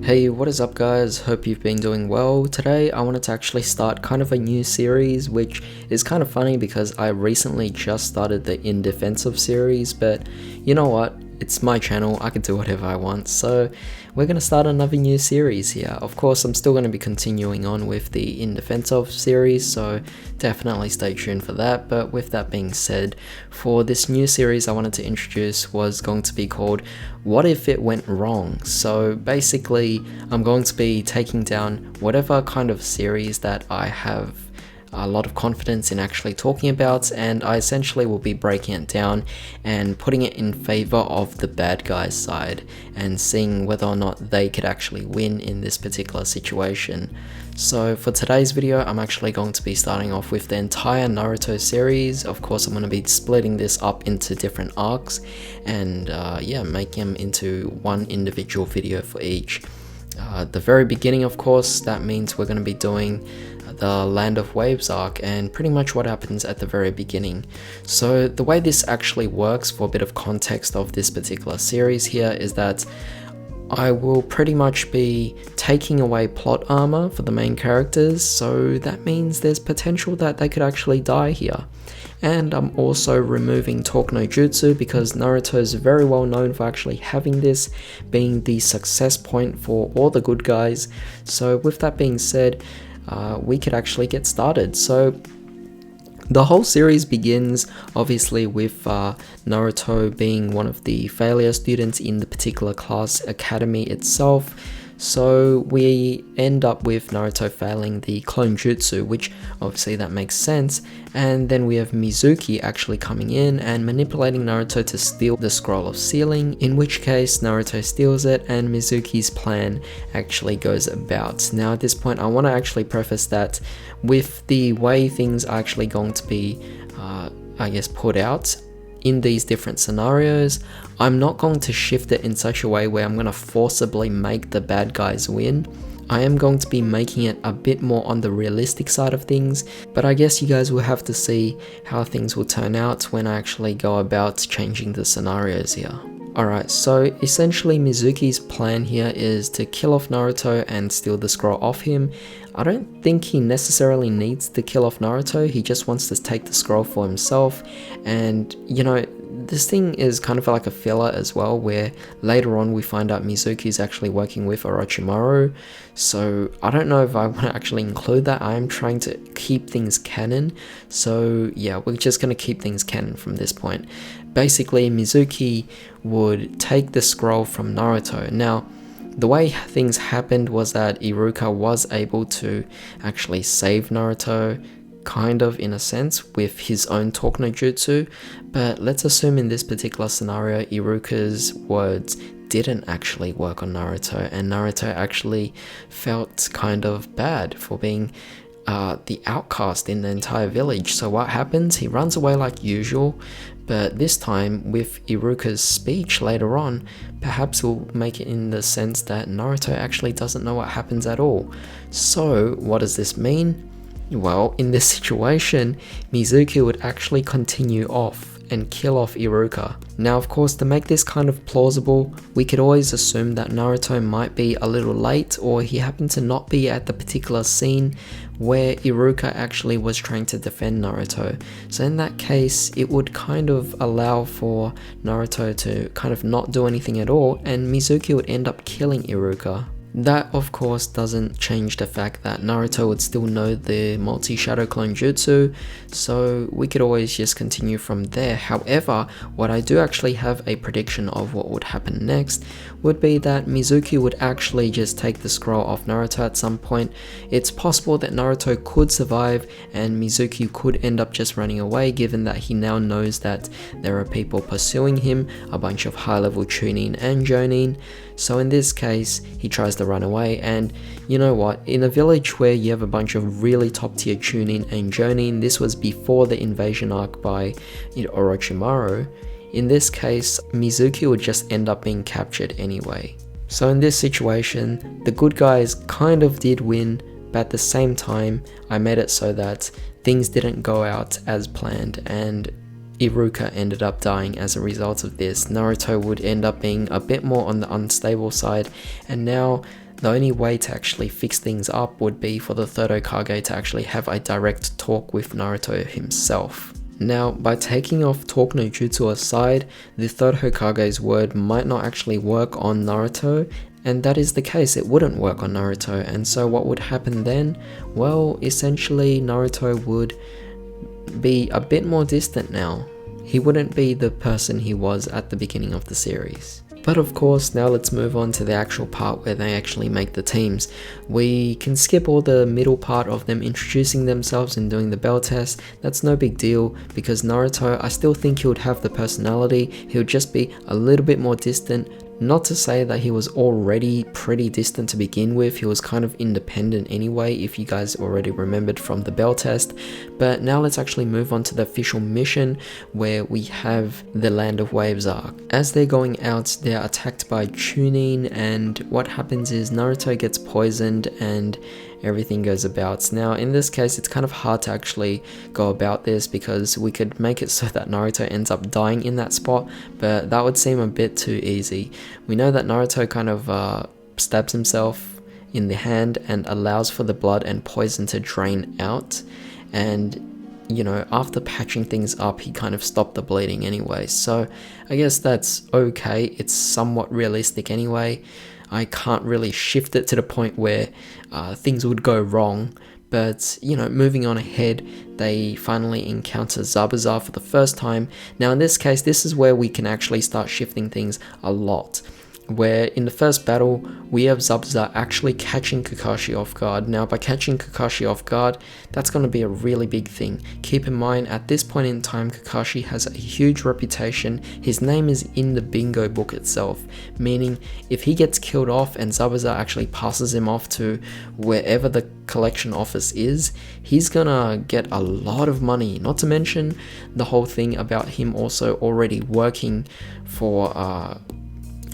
Hey, what is up guys? Hope you've been doing well. Today I wanted to actually start kind of a new series, which is kind of funny because I recently just started the In Defensive series, but you know what? It's my channel, I can do whatever I want, so we're going to start another new series here. Of course, I'm still going to be continuing on with the In Defensive series, so definitely stay tuned for that. But with that being said, for this new series I wanted to introduce was going to be called What If It Went Wrong? So basically, I'm going to be taking down whatever kind of series that I have a lot of confidence in actually talking about, and I essentially will be breaking it down and putting it in favor of the bad guy's side and seeing whether or not they could actually win in this particular situation. So for today's video, I'm actually going to be starting off with the entire Naruto series. Of course, I'm going to be splitting this up into different arcs and yeah, making them into one individual video for each. The very beginning, of course, that means we're going to be doing the Land of Waves arc and pretty much what happens at the very beginning. So the way this actually works, for a bit of context of this particular series here, is that I will pretty much be taking away plot armor for the main characters, so that means there's potential that they could actually die here. And I'm also removing talk no jutsu because Naruto is very well known for actually having this being the success point for all the good guys. So with that being said, we could actually get started. So the whole series begins obviously with Naruto being one of the failure students in the particular class academy itself. So we end up with Naruto failing the clone jutsu, which obviously that makes sense, and then we have Mizuki actually coming in and manipulating Naruto to steal the scroll of sealing, in which case Naruto steals it and Mizuki's plan actually goes about. Now at this point I want to actually preface that with the way things are actually going to be I guess put out in these different scenarios, I'm not going to shift it in such a way where I'm going to forcibly make the bad guys win. I am going to be making it a bit more on the realistic side of things, but I guess you guys will have to see how things will turn out when I actually go about changing the scenarios here. Alright, so essentially Mizuki's plan here is to kill off Naruto and steal the scroll off him. I don't think he necessarily needs to kill off Naruto, he just wants to take the scroll for himself. And you know, this thing is kind of like a filler as well, where later on we find out Mizuki is actually working with Orochimaru. So I don't know if I want to actually include that. I am trying to keep things canon. So yeah, we're just going to keep things canon from this point. Basically, Mizuki would take the scroll from Naruto. Now, the way things happened was that Iruka was able to actually save Naruto, kind of in a sense, with his own talk no jutsu, but let's assume in this particular scenario Iruka's words didn't actually work on Naruto, and Naruto actually felt kind of bad for being the outcast in the entire village. So what happens? He runs away like usual, but this time with Iruka's speech later on, perhaps we'll make it in the sense that Naruto actually doesn't know what happens at all. So what does this mean? Well, in this situation, Mizuki would actually continue off and kill off Iruka. Now of course, to make this kind of plausible, we could always assume that Naruto might be a little late, or he happened to not be at the particular scene where Iruka actually was trying to defend Naruto. So in that case, it would kind of allow for Naruto to kind of not do anything at all, and Mizuki would end up killing Iruka. That of course doesn't change the fact that Naruto would still know the multi-shadow clone jutsu, so we could always just continue from there. However, what I do actually have a prediction of what would happen next would be that Mizuki would actually just take the scroll off Naruto at some point. It's possible that Naruto could survive and Mizuki could end up just running away, given that he now knows that there are people pursuing him, a bunch of high-level Chunin and Jonin. So in this case, he tries to run away, and you know what, in a village where you have a bunch of really top tier Chunin and Jonin, this was before the invasion arc by Orochimaru, in this case Mizuki would just end up being captured anyway. So in this situation, the good guys kind of did win, but at the same time I made it so that things didn't go out as planned, and Iruka ended up dying as a result of this. Naruto would end up being a bit more on the unstable side, and now the only way to actually fix things up would be for the third Hokage to actually have a direct talk with Naruto himself. Now, by taking off talk no jutsu aside, the third Hokage's word might not actually work on Naruto, and that is the case, it wouldn't work on Naruto. And so what would happen then? Well, essentially Naruto would be a bit more distant now. He wouldn't be the person he was at the beginning of the series. But of course, now let's move on to the actual part where they actually make the teams. We can skip all the middle part of them introducing themselves and doing the bell test. That's no big deal, because Naruto, I still think he would have the personality. He would just be a little bit more distant. Not to say that he was already pretty distant to begin with, he was kind of independent anyway, if you guys already remembered from the bell test. But now let's actually move on to the official mission, where we have the Land of Waves arc. As they're going out, they're attacked by Chunin, and what happens is Naruto gets poisoned and everything goes about. Now in this case, it's kind of hard to actually go about this, because we could make it so that Naruto ends up dying in that spot, but that would seem a bit too easy. We know that Naruto kind of stabs himself in the hand and allows for the blood and poison to drain out, and you know, after patching things up, he kind of stopped the bleeding anyway, so I guess that's okay. It's somewhat realistic anyway. I can't really shift it to the point where things would go wrong, but you know, moving on ahead, they finally encounter Zabuza for the first time. Now in this case, this is where we can actually start shifting things a lot, where in the first battle, we have Zabuza actually catching Kakashi off guard. Now by catching Kakashi off guard, that's going to be a really big thing. Keep in mind, at this point in time, Kakashi has a huge reputation. His name is in the bingo book itself, meaning if he gets killed off and Zabuza actually passes him off to wherever the collection office is, he's gonna get a lot of money. Not to mention the whole thing about him also already working for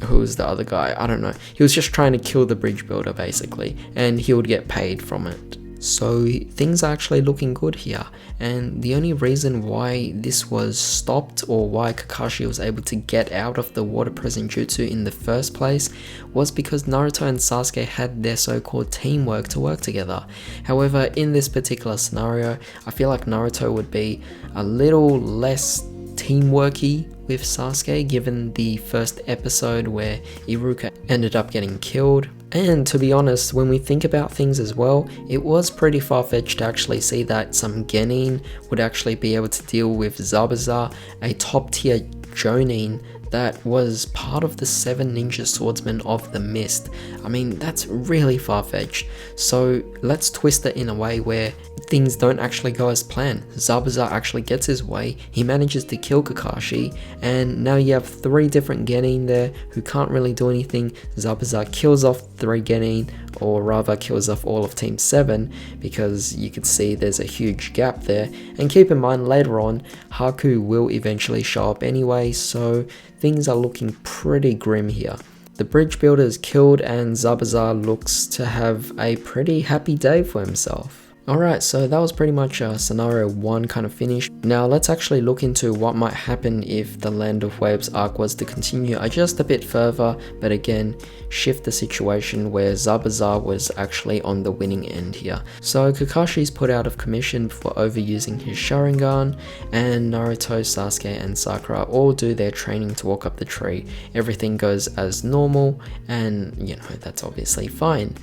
who's the other guy? I don't know. He was just trying to kill the bridge builder basically, and he would get paid from it. So things are actually looking good here, and the only reason why this was stopped, or why Kakashi was able to get out of the water present jutsu in the first place, was because Naruto and Sasuke had their so-called teamwork to work together. However, in this particular scenario, I feel like Naruto would be a little less teamworky with Sasuke, given the first episode where Iruka ended up getting killed. And to be honest, when we think about things as well, it was pretty far-fetched to actually see that some genin would actually be able to deal with Zabuza, a top-tier jonin that was part of the 7 ninja swordsmen of the mist. I mean, that's really far-fetched. So let's twist it in a way where things don't actually go as planned. Zabuza actually gets his way, he manages to kill Kakashi, and now you have 3 different genin there who can't really do anything. Zabuza kills off 3 genin, or rather kills off all of Team 7, because you could see there's a huge gap there. And keep in mind, later on, Haku will eventually show up anyway, so things are looking pretty grim here. The bridge builder is killed, and Zabuza looks to have a pretty happy day for himself. Alright, so that was pretty much scenario 1 kind of finished. Now let's actually look into what might happen if the Land of Waves arc was to continue just a bit further, but again, shift the situation where Zabuza was actually on the winning end here. So Kakashi's put out of commission for overusing his Sharingan, and Naruto, Sasuke and Sakura all do their training to walk up the tree. Everything goes as normal, and you know, that's obviously fine.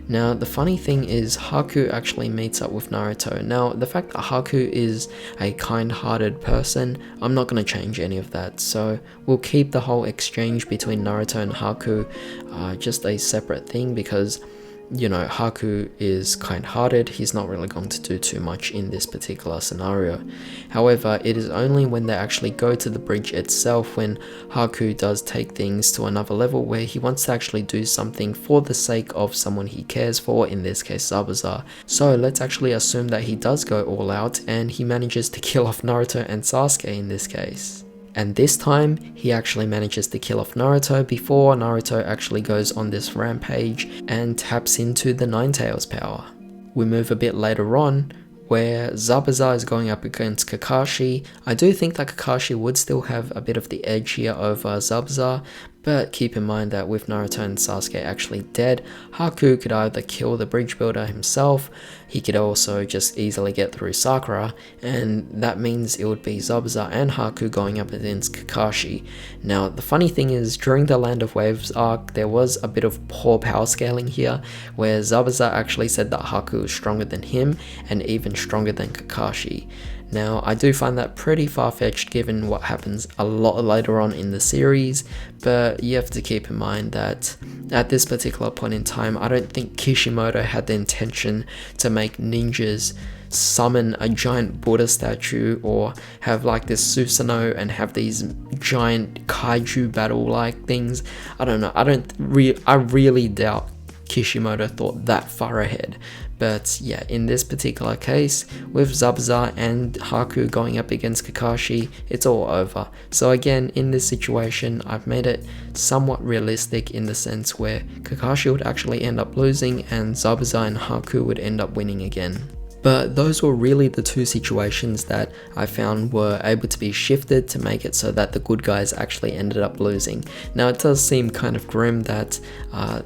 Now, the funny thing is Haku actually meets up with Naruto. Now, the fact that Haku is a kind-hearted person, I'm not going to change any of that. So, we'll keep the whole exchange between Naruto and Haku just a separate thing, because you know, Haku is kind-hearted, he's not really going to do too much in this particular scenario. However, it is only when they actually go to the bridge itself when Haku does take things to another level, where he wants to actually do something for the sake of someone he cares for, in this case Zabuza. So let's actually assume that he does go all out and he manages to kill off Naruto and Sasuke in this case. And this time, he actually manages to kill off Naruto before Naruto actually goes on this rampage and taps into the Nine Tails power. We move a bit later on, where Zabuza is going up against Kakashi. I do think that Kakashi would still have a bit of the edge here over Zabuza, But keep in mind that with Naruto and Sasuke actually dead, Haku could either kill the bridge builder himself, he could also just easily get through Sakura, and that means it would be Zabuza and Haku going up against Kakashi. Now the funny thing is, during the Land of Waves arc, there was a bit of poor power scaling here, where Zabuza actually said that Haku was stronger than him, and even stronger than Kakashi. Now, I do find that pretty far-fetched given what happens a lot later on in the series, but you have to keep in mind that at this particular point in time, I don't think Kishimoto had the intention to make ninjas summon a giant Buddha statue or have like this Susanoo and have these giant kaiju battle-like things. I don't know, I really doubt Kishimoto thought that far ahead. But yeah, in this particular case, with Zabuza and Haku going up against Kakashi, it's all over. So again, in this situation, I've made it somewhat realistic in the sense where Kakashi would actually end up losing and Zabuza and Haku would end up winning again. But those were really the two situations that I found were able to be shifted to make it so that the good guys actually ended up losing. Now it does seem kind of grim that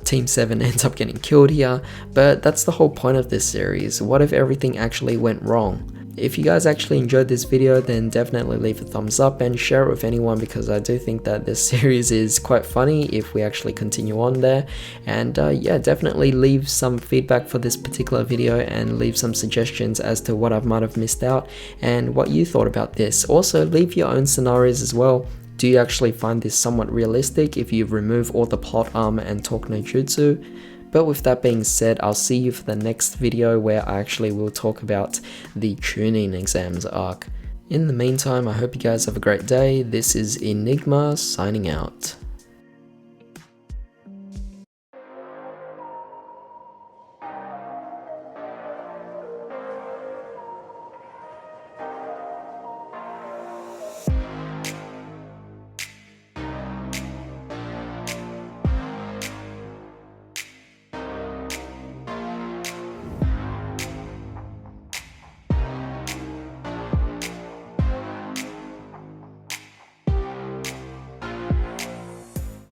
Team 7 ends up getting killed here, but that's the whole point of this series. What if everything actually went wrong? If you guys actually enjoyed this video, then definitely leave a thumbs up and share it with anyone, because I do think that this series is quite funny if we actually continue on there. And yeah, definitely leave some feedback for this particular video and leave some suggestions as to what I might have missed out and what you thought about this. Also, leave your own scenarios as well. Do you actually find this somewhat realistic if you remove all the plot armor and talk no jutsu? But with that being said, I'll see you for the next video where I actually will talk about the Chunin exams arc. In the meantime, I hope you guys have a great day. This is Enigma signing out.